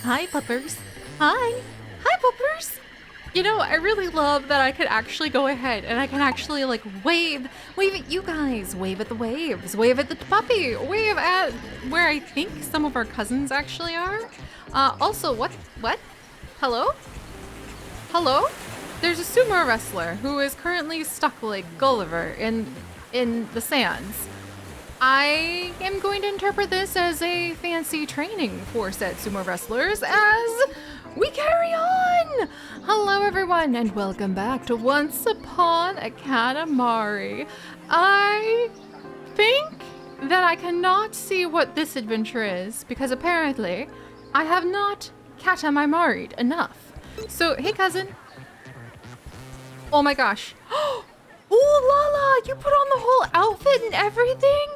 Hi, puppers. Hi. Hi, puppers. You know, I really love that I could actually go ahead and I can actually like wave at you guys, wave at the waves, wave at the puppy, wave at where I think some of our cousins actually are. Also, what? Hello? Hello? There's a sumo wrestler who is currently stuck like Gulliver in the sands. I am going to interpret this as a fancy training for said sumo wrestlers as we carry on! Hello everyone and welcome back to Once Upon a Katamari. I think that I cannot see what this adventure is because apparently I have not Katamari'd enough. So, hey cousin. Oh my gosh. Oh, Lala, you put on the whole outfit and everything?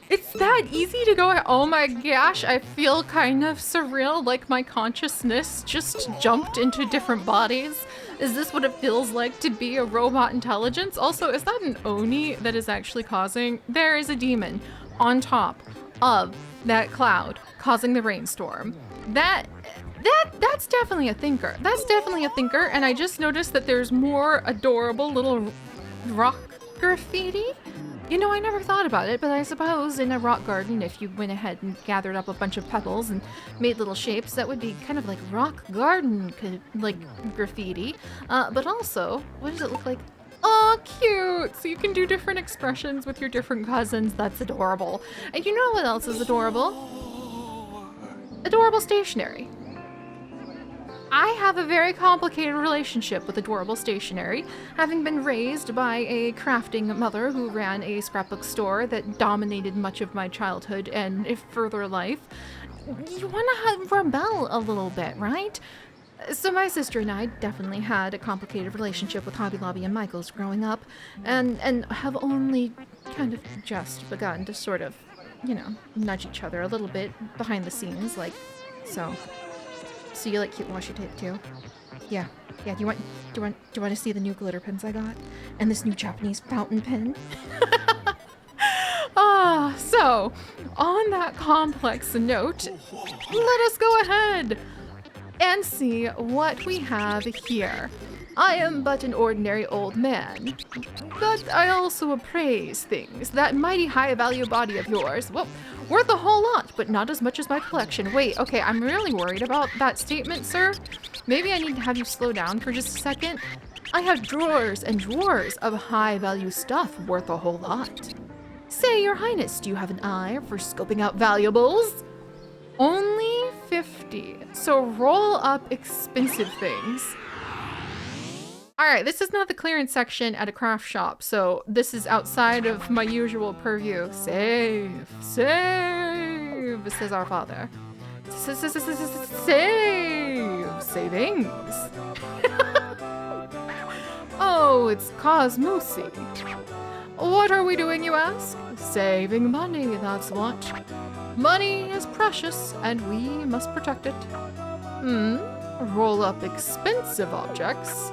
It's that easy to go. Oh my gosh, I feel kind of surreal, like my consciousness just jumped into different bodies. Is this what it feels like to be a robot intelligence? Also, is that an Oni that is actually causing? There is a demon on top of that cloud causing the rainstorm. That's definitely a thinker. That's definitely a thinker, and I just noticed that there's more adorable little rock graffiti. You know, I never thought about it, but I suppose in a rock garden, if you went ahead and gathered up a bunch of pebbles and made little shapes, that would be kind of like rock garden, like graffiti. But also, what does it look like? Oh, cute! So you can do different expressions with your different cousins. That's adorable. And you know what else is adorable? Adorable stationery. I have a very complicated relationship with adorable stationery, having been raised by a crafting mother who ran a scrapbook store that dominated much of my childhood and further life. You want to rebel a little bit, right? So my sister and I definitely had a complicated relationship with Hobby Lobby and Michaels growing up, and have only kind of just begun to sort of, you know, nudge each other a little bit behind the scenes, like so. So you like cute washi tape too? Yeah. Do you want to see the new glitter pens I got? And this new Japanese fountain pen? So on that complex note, let us go ahead and see what we have here. I am but an ordinary old man, but I also appraise things. That mighty high value body of yours, well, worth a whole lot, but not as much as my collection. Wait, okay, I'm really worried about that statement, sir. Maybe I need to have you slow down for just a second. I have drawers and drawers of high value stuff worth a whole lot. Say, Your Highness, do you have an eye for scoping out valuables? Only 50, so roll up expensive things. All right, this is not the clearance section at a craft shop, so this is outside of my usual purview. Save, says our father. Save, savings. Oh, it's Cosmosi. What are we doing, you ask? Saving money, that's what. Money is precious, and we must protect it. Roll up expensive objects.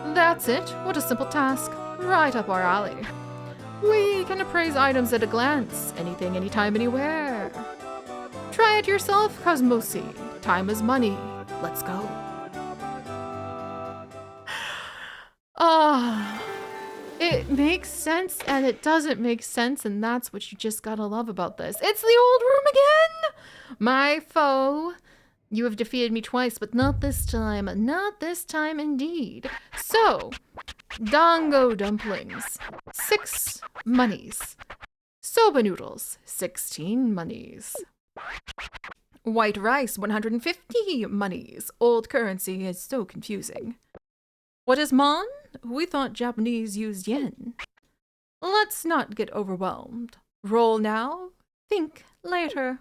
That's it. What a simple task. Right up our alley. We can appraise items at a glance. Anything, anytime, anywhere. Try it yourself, Cosmosi. Time is money. Let's go. It makes sense and it doesn't make sense, and that's what you just gotta love about this. It's the old room again! My foe. You have defeated me twice, but not this time. Not this time indeed. So, dango dumplings, 6 monies. Soba noodles, 16 monies. White rice, 150 monies. Old currency is so confusing. What is mon? We thought Japanese used yen. Let's not get overwhelmed. Roll now, think later.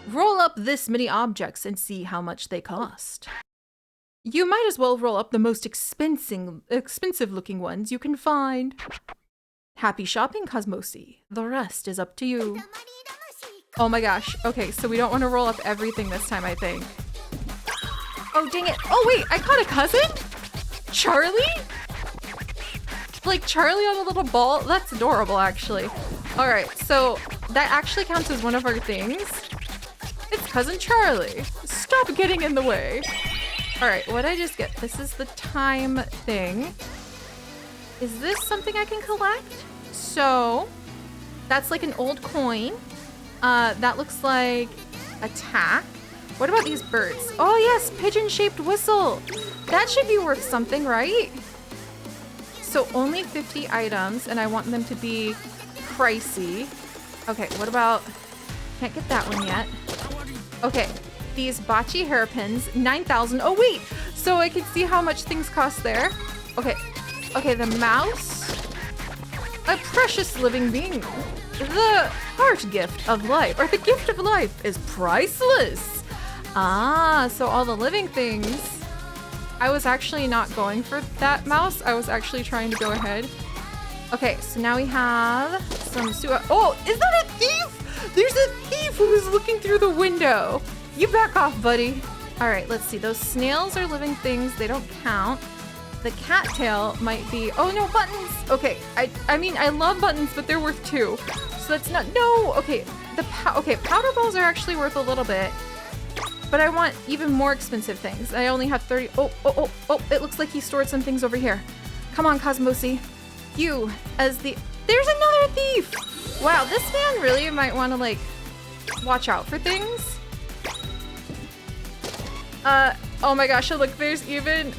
Roll up this many objects and see how much they cost. You might as well roll up the most expensive looking ones you can find. Happy shopping, Cosmosi. The rest is up to you. Oh my gosh. Okay, so we don't want to roll up everything this time, I think. Oh, dang it. Oh, wait, I caught a cousin? Charlie? Like Charlie on a little ball? That's adorable, actually. All right, so that actually counts as one of our things. It's Cousin Charlie. Stop getting in the way. All right, what did I just get? This is the time thing. Is this something I can collect? So that's like an old coin. That looks like a tack. What about these birds? Oh yes, pigeon-shaped whistle. That should be worth something, right? So only 50 items, and I want them to be pricey. Okay, what about, can't get that one yet. Okay, these bocce hairpins, 9,000. Oh wait, so I can see how much things cost there. Okay, okay, the mouse, a precious living being. The heart gift of life, or the gift of life, is priceless. Ah, so all the living things. I was actually not going for that mouse. I was actually trying to go ahead. Okay, so now we have some oh, is that a thief? There's a thief who's looking through the window. You back off, buddy. All right, let's see. Those snails are living things. They don't count. The cattail might be, oh no, buttons. Okay, I mean, I love buttons, but they're worth 2. So that's not, no, okay. Okay, powder balls are actually worth a little bit. But I want even more expensive things. I only have 30. Oh, it looks like he stored some things over here. Come on, Cosmosi. You, as the, there's another thief. Wow, this man really might want to like, watch out for things. Oh my gosh, look, there's even,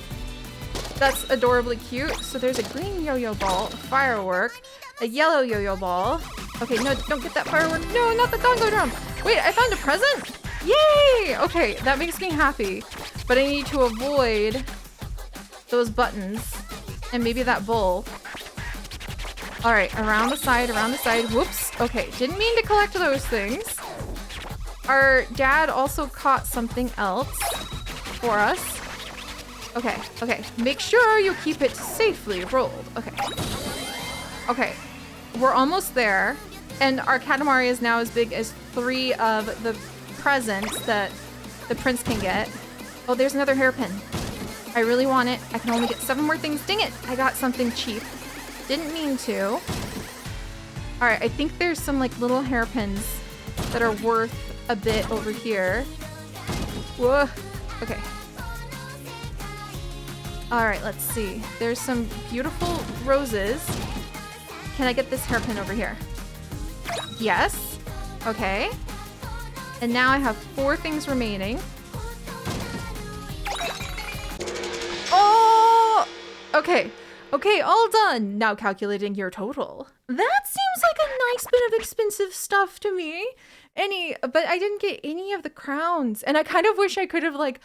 that's adorably cute. So there's a green yo-yo ball, a firework, a yellow yo-yo ball. Okay, no, don't get that firework. No, not the gongo drum. Wait, I found a present? Yay! Okay, that makes me happy. But I need to avoid those buttons and maybe that bowl. All right, around the side, Whoops. Okay, didn't mean to collect those things. Our dad also caught something else for us. Okay, okay. Make sure you keep it safely rolled. Okay. Okay, we're almost there. And our Katamari is now as big as 3 of the presents that the prince can get. Oh, there's another hairpin. I really want it. I can only get 7 more things. Dang it! I got something cheap. Didn't mean to. All right, I think there's some like little hairpins that are worth a bit over here. Whoa. Okay. All right, let's see. There's some beautiful roses. Can I get this hairpin over here? Yes. Okay. And now I have 4 things remaining. Oh! Okay. Okay, all done. Now calculating your total. That seems like a nice bit of expensive stuff to me. But I didn't get any of the crowns. And I kind of wish I could have like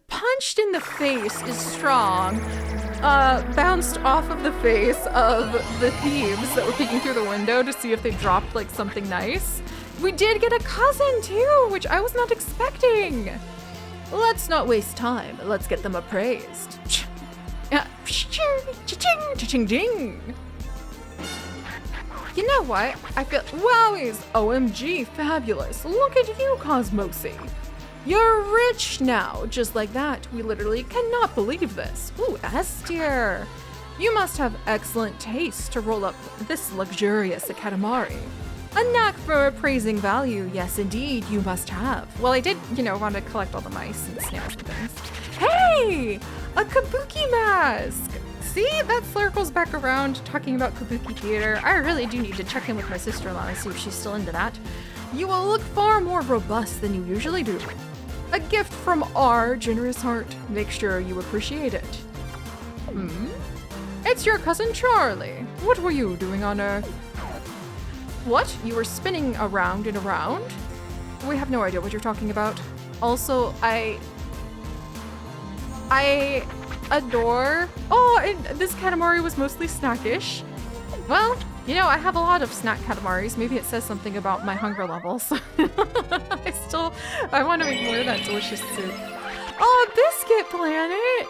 punched in the face is strong. Bounced off of the face of the thieves that were peeking through the window to see if they dropped like something nice. We did get a cousin too, which I was not expecting. Let's not waste time. Let's get them appraised. Cha-ching-ding. You know what? I feel, wowies, OMG, fabulous. Look at you, Cosmosi. You're rich now, just like that. We literally cannot believe this. Ooh, S tier. You must have excellent taste to roll up this luxurious Katamari. A knack for appraising value, yes indeed, you must have. Well, I did, want to collect all the mice and snails and things. Hey! A kabuki mask! See, that circles back around talking about kabuki theater. I really do need to check in with my sister-in-law and see if she's still into that. You will look far more robust than you usually do. A gift from our generous heart. Make sure you appreciate it. It's your cousin Charlie. What were you doing on Earth? What? You were spinning around and around? We have no idea what you're talking about. Also, I adore... Oh, and this Katamari was mostly snackish. Well, I have a lot of snack Katamaris. Maybe it says something about my hunger levels. I want to make more of that delicious soup. Oh, Biscuit Planet!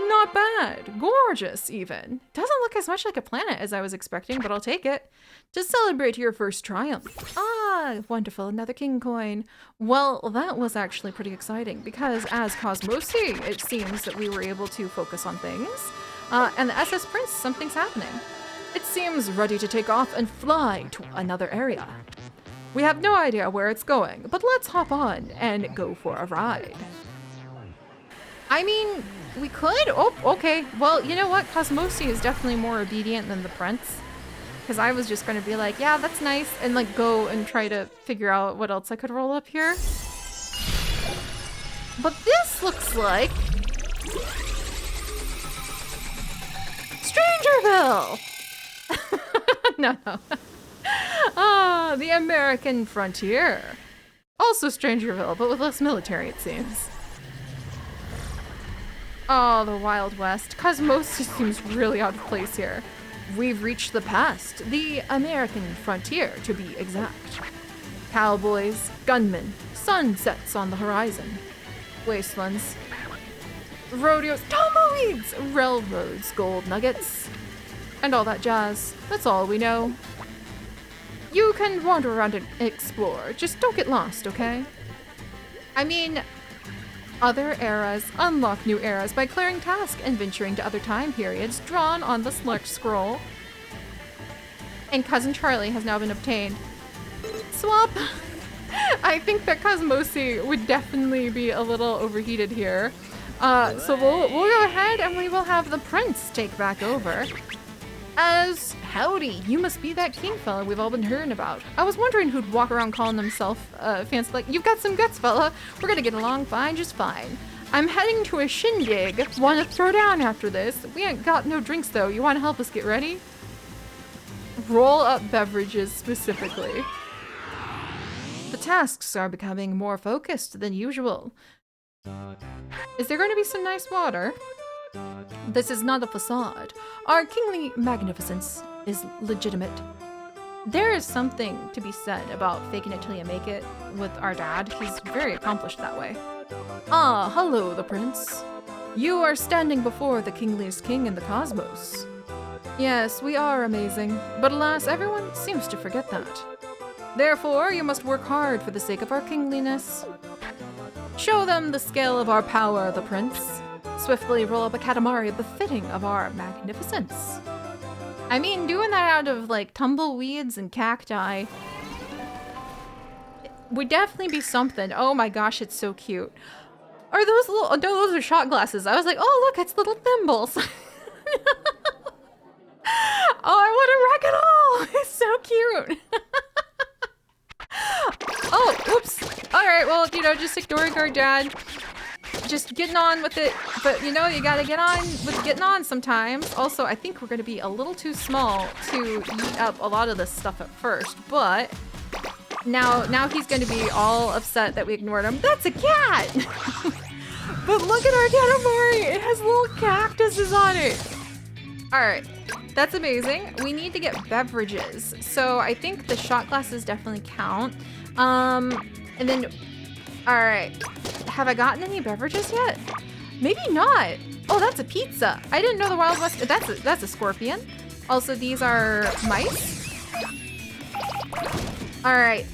Not bad. Gorgeous, even. Doesn't look as much like a planet as I was expecting, but I'll take it. To celebrate your first triumph. Ah, wonderful. Another king coin. Well, that was actually pretty exciting because as Cosmosi, it seems that we were able to focus on things. And the SS Prince, something's happening. It seems ready to take off and fly to another area. We have no idea where it's going, but let's hop on and go for a ride. I mean, we could. Oh, okay. Well, you know what? Cosmosi is definitely more obedient than the prince. Because I was just going to be like, yeah, that's nice. And like go and try to figure out what else I could roll up here. But this looks like Strangerville! No. Ah, the American frontier. Also Strangerville, but with less military, it seems. Oh, the Wild West. Cosmosis seems really out of place here. We've reached the past, the American frontier, to be exact. Cowboys, gunmen, sunsets on the horizon. Wastelands, rodeos, tumbleweeds, railroads, gold nuggets, and all that jazz. That's all we know. You can wander around and explore, just don't get lost, okay? I mean, other eras unlock new eras by clearing tasks and venturing to other time periods drawn on the select scroll. And Cousin Charlie has now been obtained. Swap! I think that Cosmosi would definitely be a little overheated here. So we'll go ahead and we will have the prince take back over. As howdy, you must be that king fella we've all been hearing about. I was wondering who'd walk around calling himself fancy like, you've got some guts, fella. We're gonna get along fine, just fine. I'm heading to a shindig. Wanna throw down after this? We ain't got no drinks though. You wanna help us get ready? Roll up beverages specifically. The tasks are becoming more focused than usual. Is there going to be some nice water? This is not a facade. Our kingly magnificence is legitimate. There is something to be said about faking it till you make it with our dad. He's very accomplished that way. Ah, hello, the prince. You are standing before the kingliest king in the cosmos. Yes, we are amazing, but alas, everyone seems to forget that. Therefore, you must work hard for the sake of our kingliness. Show them the scale of our power, the prince. Swiftly roll up a Katamari befitting of our magnificence. I mean, doing that out of, like, tumbleweeds and cacti would definitely be something. Oh my gosh, it's so cute. Are those little, no, those are shot glasses. I was like, oh look, it's little thimbles. Oh, I want to wreck it all. It's so cute. Oh, oops. All right, well, you know, just ignoring our dad. Just getting on with it. But, you know, you gotta get on with getting on sometimes. Also, I think we're gonna be a little too small to eat up a lot of this stuff at first. But now he's gonna be all upset that we ignored him. That's a cat! But look at our Katamari! It has little cactuses on it! Alright, that's amazing. We need to get beverages. So I think the shot glasses definitely count. And then, alright. Have I gotten any beverages yet? Maybe not. Oh, that's a pizza. I didn't know the Wild West, that's a scorpion. Also, these are mice. Alright,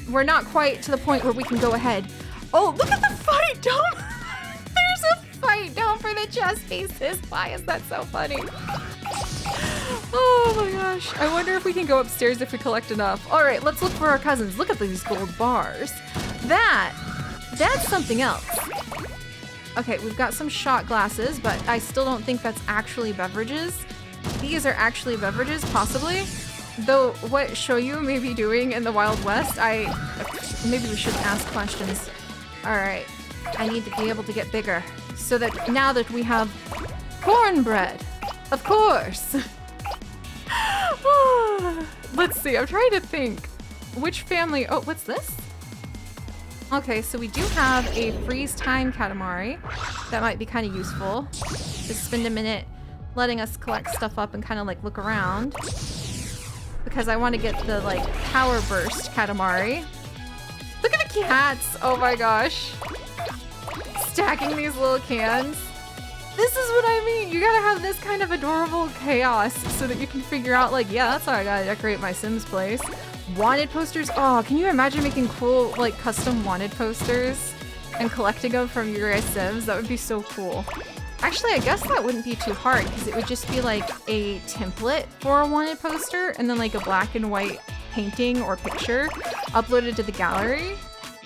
we're not quite to the point where we can go ahead. Oh, look at the fight, Dom! There's a fight down for the chest pieces. Why is that so funny? Oh my gosh. I wonder if we can go upstairs if we collect enough. All right, let's look for our cousins. Look at these gold bars. That's something else. Okay, we've got some shot glasses, but I still don't think that's actually beverages. These are actually beverages, possibly. Though what Shoyu may be doing in the Wild West, maybe we shouldn't ask questions. All right, I need to be able to get bigger so that now that we have cornbread, of course. Let's see, I'm trying to think. Which family? Oh, what's this? Okay, so we do have a freeze time Katamari. That might be kind of useful. Just spend a minute letting us collect stuff up and kind of like look around. Because I want to get the like power burst Katamari. Look at the cats! Oh my gosh. Stacking these little cans. This is what I mean. You gotta have this kind of adorable chaos so that you can figure out like, yeah, that's how I gotta decorate my Sims place. Wanted posters. Oh, can you imagine making cool like custom wanted posters and collecting them from your guys' Sims? That would be so cool. Actually, I guess that wouldn't be too hard because it would just be like a template for a wanted poster and then like a black and white painting or picture uploaded to the gallery.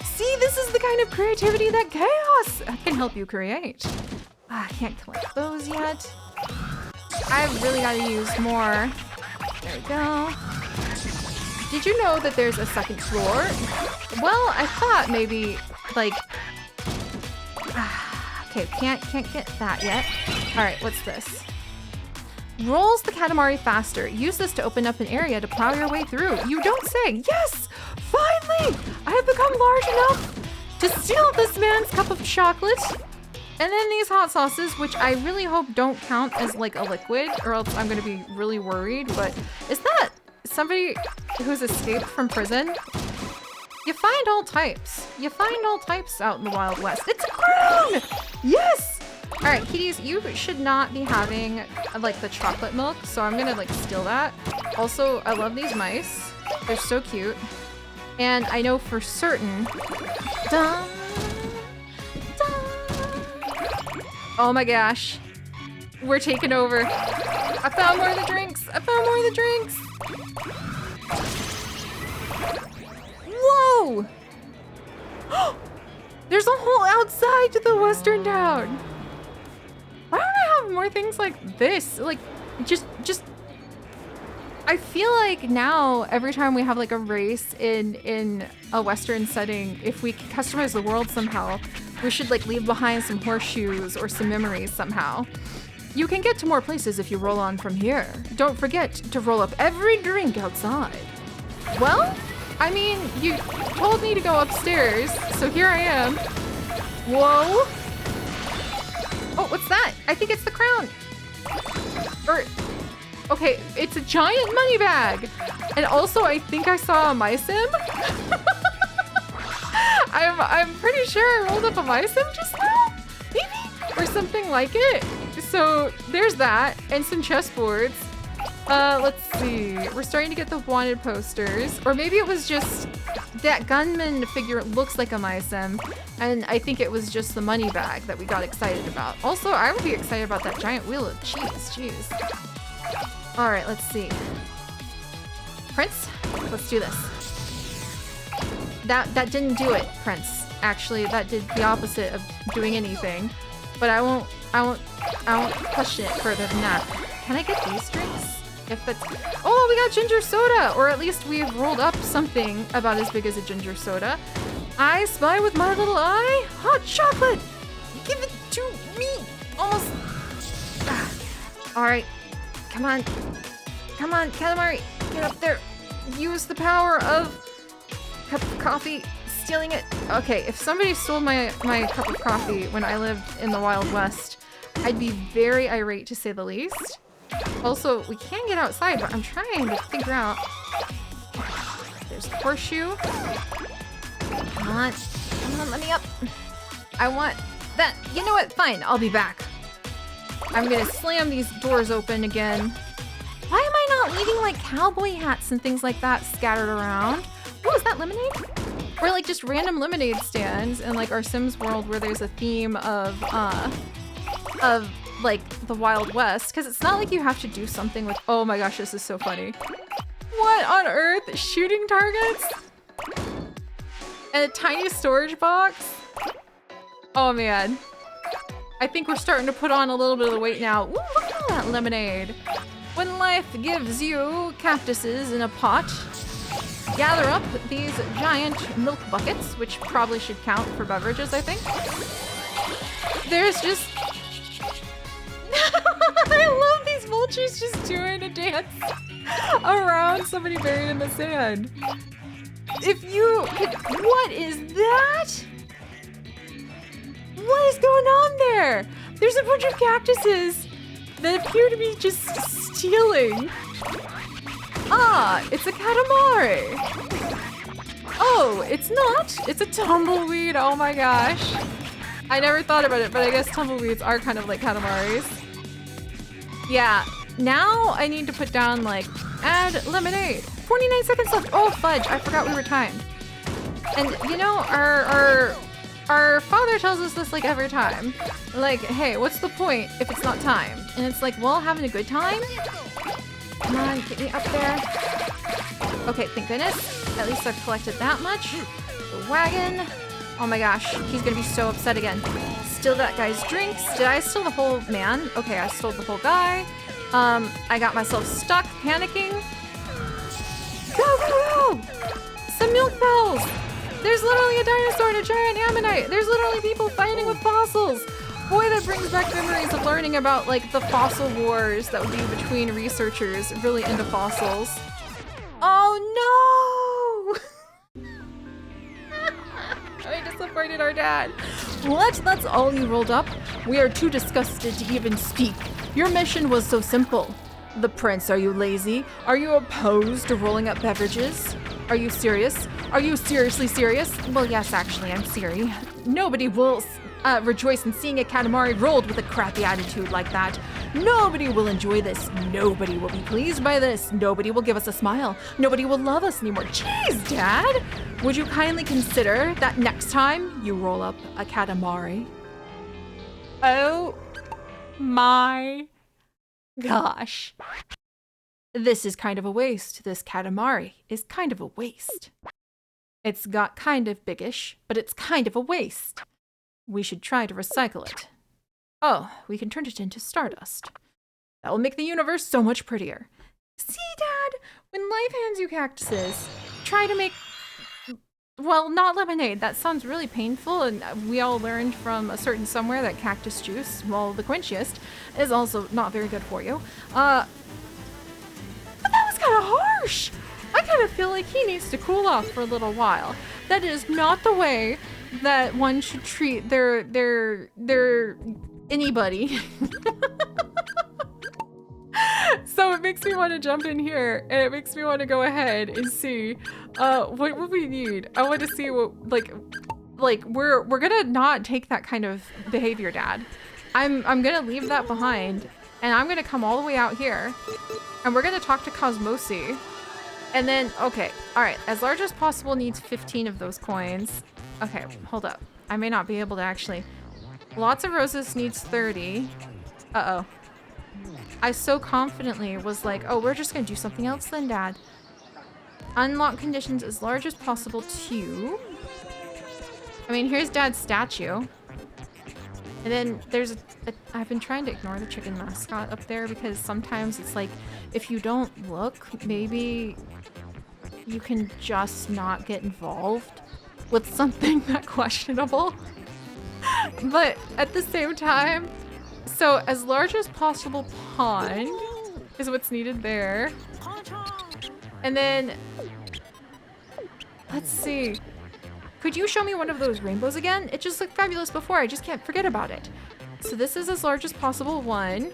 See, this is the kind of creativity that chaos can help you create. I can't collect those yet. I've really got to use more. There we go. Did you know that there's a second floor? Well, I thought maybe like, okay, can't get that yet. All right, what's this? Rolls the Katamari faster. Use this to open up an area to plow your way through. You don't say. Yes, finally, I have become large enough to steal this man's cup of chocolate. And then these hot sauces, which I really hope don't count as like a liquid, or else I'm gonna be really worried. But is that somebody who's escaped from prison? You find all types. You find all types out in the Wild West. It's a crown! Yes! All right, kitties, you should not be having like the chocolate milk, so I'm gonna like steal that. Also, I love these mice. They're so cute. And I know for certain, dun, dun. Oh my gosh, we're taking over. I found more of the drinks. I found more of the drinks. Whoa! There's a whole outside to the western town. Why don't I have more things like this? Like, just I feel like now every time we have like a race in a western setting, if we customize the world somehow, we should like leave behind some horseshoes or some memories somehow. You can get to more places if you roll on from here. Don't forget to roll up every drink outside. Well, I mean, you told me to go upstairs, so here I am. Whoa. Oh, what's that? I think it's the crown. Or, okay, it's a giant money bag. And also, I think I saw a MySim. I'm pretty sure I rolled up a MySim just now, maybe? Or something like it. So there's that, and some chessboards. Let's see. We're starting to get the wanted posters. Or maybe it was just that gunman figure looks like a MySim, and I think it was just the money bag that we got excited about. Also, I would be excited about that giant wheel of cheese. Jeez. All right, let's see. Prince, let's do this. That didn't do it, Prince. Actually, that did the opposite of doing anything. But I won't question it further than that. Can I get these drinks? If that's... Oh, we got ginger soda! Or at least we've rolled up something about as big as a ginger soda. I spy with my little eye. Hot chocolate! Give it to me! Almost... Alright. Come on. Come on, Katamari. Get up there. Use the power of cup of coffee. Stealing it. Okay, if somebody stole my cup of coffee when I lived in the Wild West, I'd be very irate to say the least. Also, we can get outside, but I'm trying to figure out... There's the horseshoe. Come on, let me up. I want that. You know what? Fine, I'll be back. I'm gonna slam these doors open again. Why am I not leaving like cowboy hats and things like that scattered around? Oh, is that lemonade? Or like just random lemonade stands in like our Sims world where there's a theme of like the Wild West, because it's not like you have to do something with... Oh my gosh, this is so funny. What on earth? Shooting targets? And a tiny storage box? Oh man. I think we're starting to put on a little bit of the weight now. Ooh, look at all that lemonade. When life gives you cactuses in a pot, gather up these giant milk buckets, which probably should count for beverages, I think. There's just... I love these vultures just doing a dance around somebody buried in the sand. If you could... What is that? What is going on there? There's a bunch of cactuses that appear to be just stealing. Ah, it's a Katamari. Oh, it's not. It's a tumbleweed. Oh my gosh. I never thought about it, but I guess tumbleweeds are kind of like Katamaris. Yeah, now I need to put down like, add lemonade. 49 seconds left. Oh, fudge. I forgot we were timed. And you know, our father tells us this like every time. Like, hey, what's the point if it's not timed? And it's like, well, having a good time? Come on, get me up there. Okay, thank goodness. At least I've collected that much. The wagon. Oh my gosh, he's gonna be so upset again. Steal that guy's drinks. Did I steal the whole man? Okay, I stole the whole guy. I got myself stuck, panicking. Go, go, go! Some milk bells! There's literally a dinosaur and a giant ammonite. There's literally people fighting with fossils. Boy, that brings back memories of learning about like the fossil wars that would be between researchers really into fossils. Oh no! I disappointed our dad. What? That's all you rolled up? We are too disgusted to even speak. Your mission was so simple. The prince, are you lazy? Are you opposed to rolling up beverages? Are you serious? Are you seriously serious? Well, yes, actually, I'm Seri. Nobody will rejoice in seeing a Katamari rolled with a crappy attitude like that. Nobody will enjoy this. Nobody will be pleased by this. Nobody will give us a smile. Nobody will love us anymore. Jeez, Dad! Would you kindly consider that next time you roll up a Katamari? Oh my gosh. This is kind of a waste. This Katamari is kind of a waste. It's got kind of biggish, but it's kind of a waste. We should try to recycle it. Oh, we can turn it into stardust. That will make the universe so much prettier. See, Dad, when life hands you cactuses, try to make, well, not lemonade. That sounds really painful, and we all learned from a certain somewhere that cactus juice, well, the quenchiest, is also not very good for you. But that was kind of harsh. I kind of feel like he needs to cool off for a little while. That is not the way that one should treat their anybody. So it makes me want to jump in here, and it makes me want to go ahead and see what we need. I want to see what like we're gonna not take that kind of behavior, Dad. I'm gonna leave that behind, and I'm gonna come all the way out here, and we're gonna talk to Cosmosi. And then, okay, all right, as large as possible needs 15 of those coins. Okay, hold up. I may not be able to actually. Lots of roses needs 30. Uh-oh. I so confidently was like, oh, we're just gonna do something else then, Dad. Unlock conditions as large as possible too. I mean, here's Dad's statue. And then there's I've been trying to ignore the chicken mascot up there because sometimes it's like, if you don't look, maybe you can just not get involved with something that questionable. But at the same time, so as large as possible pond is what's needed there. And then, let's see. Could you show me one of those rainbows again? It just looked fabulous before. I just can't forget about it. So this is as large as possible one.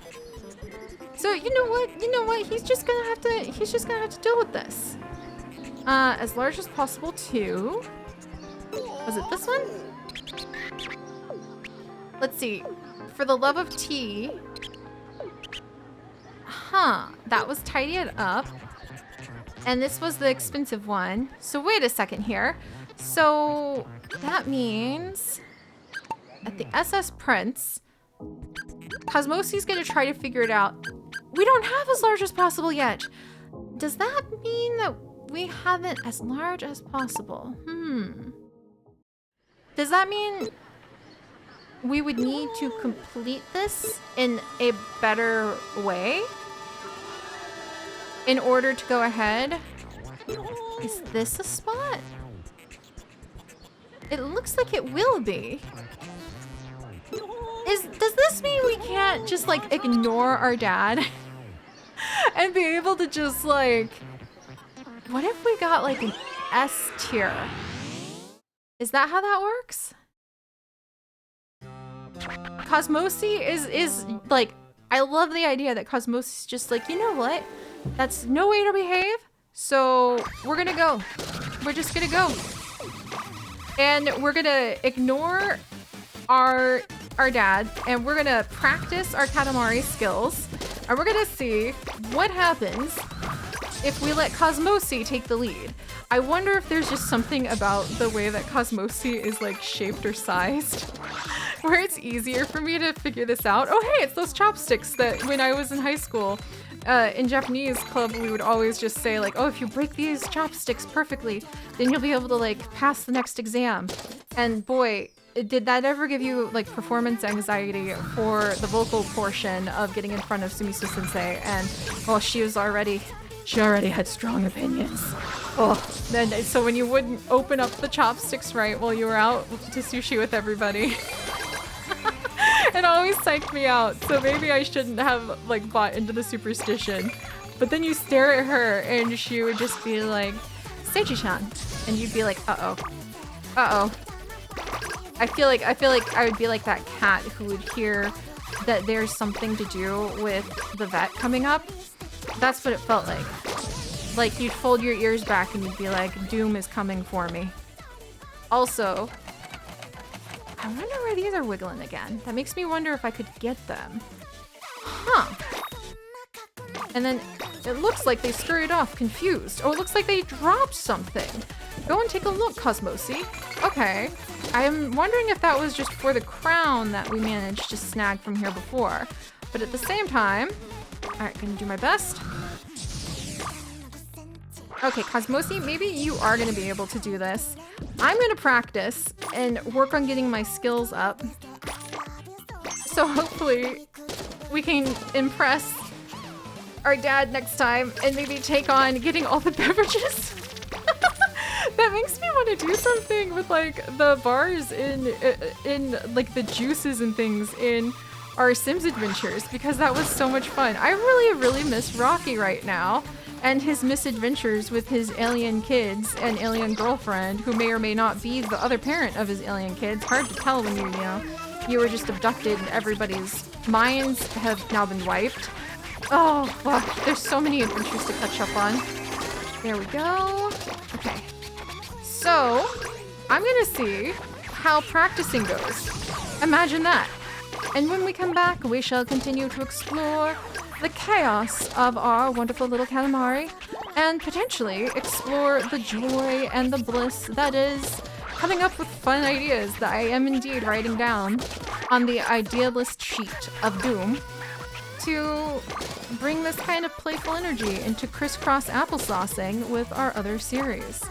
So you know what? He's just gonna have to deal with this. As large as possible two. Was it this one? Let's see. For the love of tea. Huh. That was tidy it up. And this was the expensive one. So wait a second here. So that means at the SS Prince, Cosmosi's gonna try to figure it out. We don't have as large as possible yet. Does that mean that we have it as large as possible? Does that mean we would need to complete this in a better way in order to go ahead? Is this a spot? It looks like it will be. Does this mean we can't just like ignore our dad and be able to just like, what if we got like an S tier? Is that how that works? Cosmosi is like, I love the idea that Cosmosi's just like, you know what? That's no way to behave. So we're gonna go. We're just gonna go. And we're gonna ignore our dad, and we're gonna practice our Katamari skills, and we're gonna see what happens if we let Cosmosi take the lead. I wonder if there's just something about the way that Cosmosi is like shaped or sized where it's easier for me to figure this out. Oh hey, it's those chopsticks that when I was in high school in Japanese club, we would always just say like, oh, if you break these chopsticks perfectly, then you'll be able to like pass the next exam. And boy, did that ever give you like performance anxiety for the vocal portion of getting in front of Sumisu Sensei? And well, she already had strong opinions. Oh, then so when you wouldn't open up the chopsticks right while you were out to sushi with everybody. It always psyched me out, so maybe I shouldn't have like bought into the superstition. But then you stare at her and she would just be like, Seiji-chan, and you'd be like, uh-oh. I feel like I would be like that cat who would hear that there's something to do with the vet coming up. That's what it felt like. Like you'd fold your ears back and you'd be like, doom is coming for me. Also, I wonder where these are wiggling again. That makes me wonder if I could get them. Huh. And then it looks like they scurried off confused. Oh, it looks like they dropped something. Go and take a look, Cosmosi. Okay. I'm wondering if that was just for the crown that we managed to snag from here before. But at the same time, alright, gonna do my best. Okay, Cosmosi, maybe you are gonna be able to do this. I'm gonna practice and work on getting my skills up. So hopefully we can impress our dad next time and maybe take on getting all the beverages. That makes me want to do something with like the bars in like the juices and things in our Sims adventures, because that was so much fun. I really miss Rocky right now and his misadventures with his alien kids and alien girlfriend, who may or may not be the other parent of his alien kids. Hard to tell when you were just abducted and everybody's minds have now been wiped. Oh, well, there's so many adventures to catch up on. There we go. Okay. So, I'm gonna see how practicing goes. Imagine that. And when we come back, we shall continue to explore the chaos of our wonderful little Katamari and potentially explore the joy and the bliss that is coming up with fun ideas that I am indeed writing down on the idealist sheet of Doom to bring this kind of playful energy into crisscross applesaucing with our other series.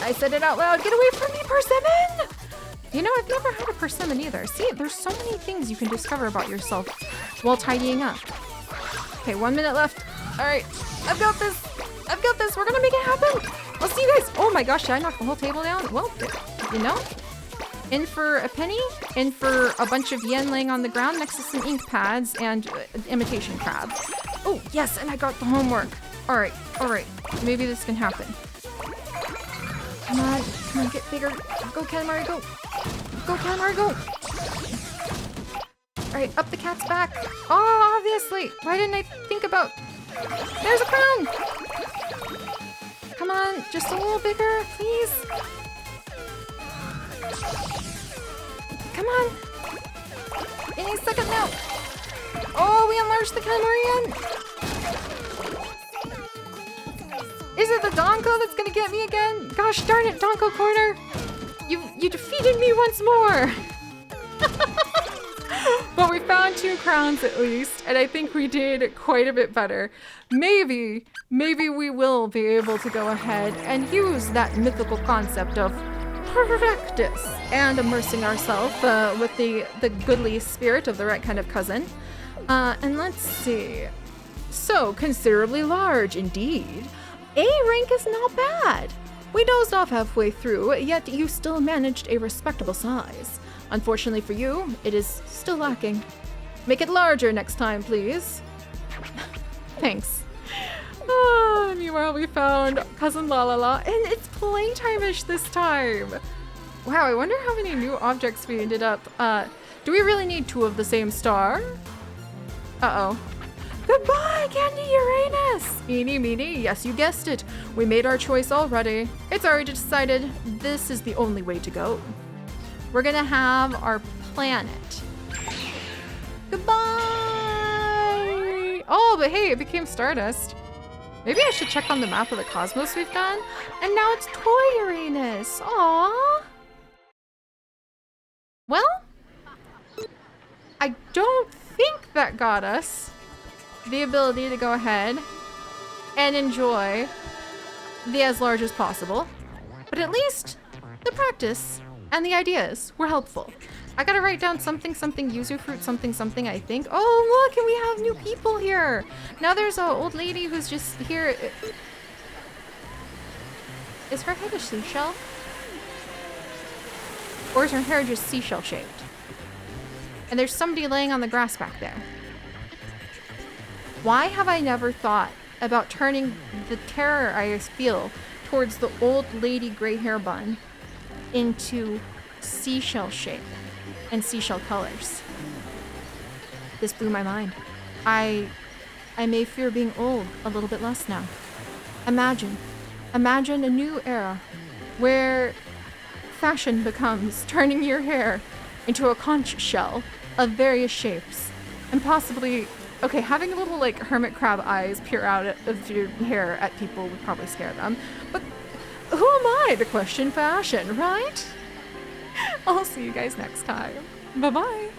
I said it out loud. Get away from me, Persimmon! You know, I've never had a persimmon either. See, there's so many things you can discover about yourself while tidying up. Okay, 1 minute left. All right, I've got this. We're gonna make it happen. I'll see you guys. Oh my gosh, did I knock the whole table down? Well, you know, in for a penny, in for a bunch of yen laying on the ground next to some ink pads and imitation crab. Oh, yes, and I got the homework. All right, maybe this can happen. Come on, get bigger. Go, Katamari, go. Go, Katamari, go. All right, up the cat's back. Oh, obviously. Why didn't I think about... There's a crown. Come on, just a little bigger, please. Come on. Any second now. Oh, we enlarged the Katamari. Is it the Donko that's gonna get me again? Gosh darn it, Donko Corner! You defeated me once more! But we found 2 crowns at least, and I think we did quite a bit better. Maybe we will be able to go ahead and use that mythical concept of practice and immersing ourselves with the goodly spirit of the right kind of cousin. And let's see. So, considerably large indeed. A rank is not bad. We dozed off halfway through, yet you still managed a respectable size. Unfortunately for you, it is still lacking. Make it larger next time, please. Thanks. Meanwhile, we found Cousin La La La, and it's playtime-ish this time. Wow, I wonder how many new objects we ended up. Do we really need 2 of the same star? Uh-oh. Goodbye, Candy Uranus! Eeny, meeny, yes, you guessed it. We made our choice already. It's already decided this is the only way to go. We're gonna have our planet. Goodbye! Oh, but hey, it became Stardust. Maybe I should check on the map of the cosmos we've done. And now it's Toy Uranus. Aww. Well, I don't think that got us the ability to go ahead and enjoy the as large as possible. But at least the practice and the ideas were helpful. I gotta write down something, yuzu fruit, something, I think. Oh, look, and we have new people here. Now there's an old lady who's just here. Is her head a seashell? Or is her hair just seashell shaped? And there's somebody laying on the grass back there. Why have I never thought about turning the terror I feel towards the old lady gray hair bun into seashell shape and seashell colors? This blew my mind. I may fear being old a little bit less now. Imagine a new era where fashion becomes turning your hair into a conch shell of various shapes and possibly, okay, having a little like hermit crab eyes peer out of your hair at people would probably scare them, but who am I to question fashion, right? I'll see you guys next time. Bye-bye.